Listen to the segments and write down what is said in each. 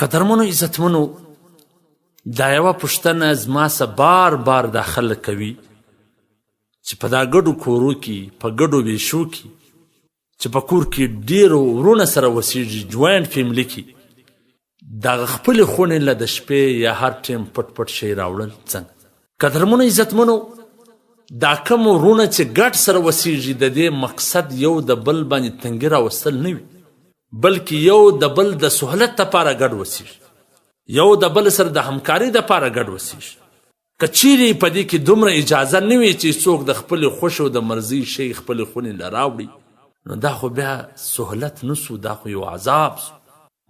قدرمنو عزتمنو دا یوه پوښتنه زما څه بار بار دا خلک کوي چې په دا ګډو کورو کې په ګډو ویشو کې چې په کور کې ډېرو ورونه سره اوسېږي جوینټ فیملي کې دغه خپلې خونې له د شپې یا هر ټایم پټ پټ شی راوړل څنګه قدرمنو عزتمنو دا کوم ورونه چې ګډ سره اوسېږي د دې مقصد یو د بل باندې تنګي راوستل نه وي بلکې یو د بل د سهولت دپاره ګډ اوسېږي یو د بل سره د همکارۍ دپاره ګډ اوسېږي که چیرې په دې کې دومره اجازه نه وي چې څوک د خپلې خوښ او د مرضۍ شی خپلې خونې له راوړي نو دا خو بیا سهولت نه سو دا خو یو عذاب سو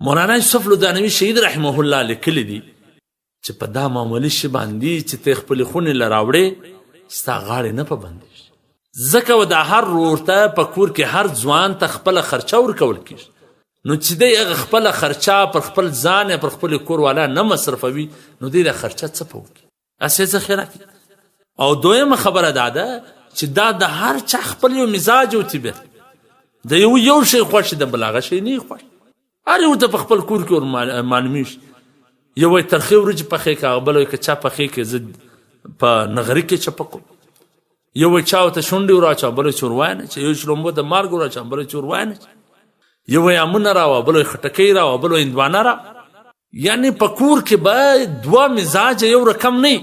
مولانا یوسف لودانوي شهید رحمه الله لیکلی دي چې په دا معمولي شي باندې چې ته خپلې خونې له راوړې ستا غاړې نه په بندېږي ځکه دا هر ورور ته په کور کې هر ځوان ته خپله خرچه ورکول کېږي نو چې دی هغه خپله خرچه پر خپل ځان یا پر خپل کور والا نه مصرفوي نو دی دا خرچه څه په وکړي هسې ذخیره کړي او دویمه خبره دا ده چې دا د هر چا خپل یو مزاج او طبیعت د یو شی خوښ د بل هغه شی نه خوښ هر یو ته په خپل کور کې معلومیږي یو وایي ترخې ورجې پخې کړه بل وایي که چا پخې کړې زه په نغري کې چپه کړم یو وایي چا ورته شونډې ور واچوه بل وایي چې ور وایه نه چې یو شړومبو د مالګ ور واچوه بل وایي چې ور وایه نه یو وایي امونه راوه بل وایي خټکۍ راوه بل وایي هندوانه را یعنې په کور کې به دوه مزاجه یو رقم نه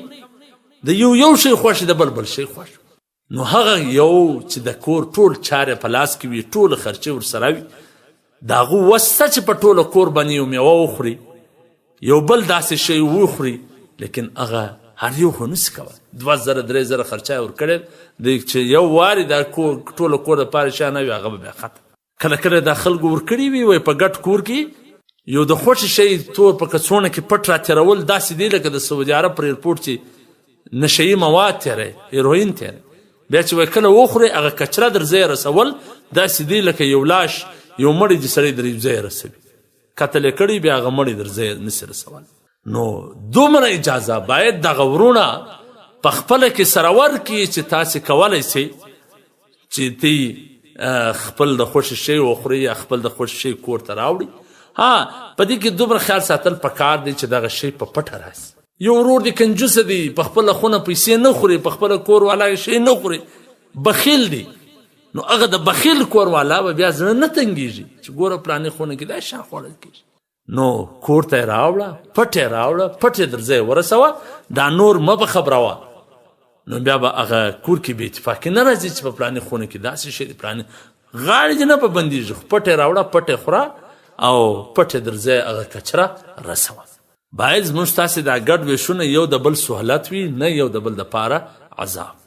د یو شی خوښ د بل شی خوښ نو هغه یو چې د کور ټول چارې په لاس کې وي ټوله خرچې ورسره وي د هغو وسه چې په ټوله کور باندې یو میوه وخوري یو بل داسې شی وخوري لیکن هغه هر یو خو نسي کولی 2000 3000 خرچه یې ورکړی دی چې یو وارې دا ټوله کور دپاره شی نه وي هغه به بیا ختم کله کله دا خلکو ورکړي وي وایي په ګډ کور کې یو د خوښې شی تور په کڅوړه کې پټ راتېرول داسې دی لکه د سعودي عرب پر ایرپورټ چې نشهیي مواد تېری هیروین تېری بیا چې وایي کله وخورئ هغه کچره در ځای رسول داسې دی لکه یو لاش یو مړی چې سړی در یو ځای رسوي قتل یې کړی بیا هغه مړی در ځای نسي رسولی نو دومره اجازه باید دغه ورونه په خپله کې سره ورکړي چې تاسې کولی سئ چې تی خپل د خوښ شی وخوري یا خپل د خوښ شی کور ته راوړي ها په دې کې دومره خیال ساتل پکار دی چې دغه شی په پټه راسي یو ورور دی کنجوسه دی په خپله خونه پیسې نه خوري په خپله کور والا شی نه خوري بخیل دی نو هغه د بخیل کور والا به بیا زړه نه تنګېږي چې ګوره پلانې خونه کې دا شا خوړل کېږي نو کور ته یې راوړه پټ یې راوړه پټ یې در ځای ورسوه دا نور مه به خبروه نو بیا به هغه کور کې بې اتفاقي نه راځي چې په پلانې خونه کې داسې شی دی پلانې غاړې دې نه په بندېږي خو پټ یې راوړه پټ یې خوره او پټ یې در ځای هغه کچره رسوه باید زموږ ستاسې دا ګډ ویشونه یو د بل سهولت وي نه یو د بل دپاره عذاب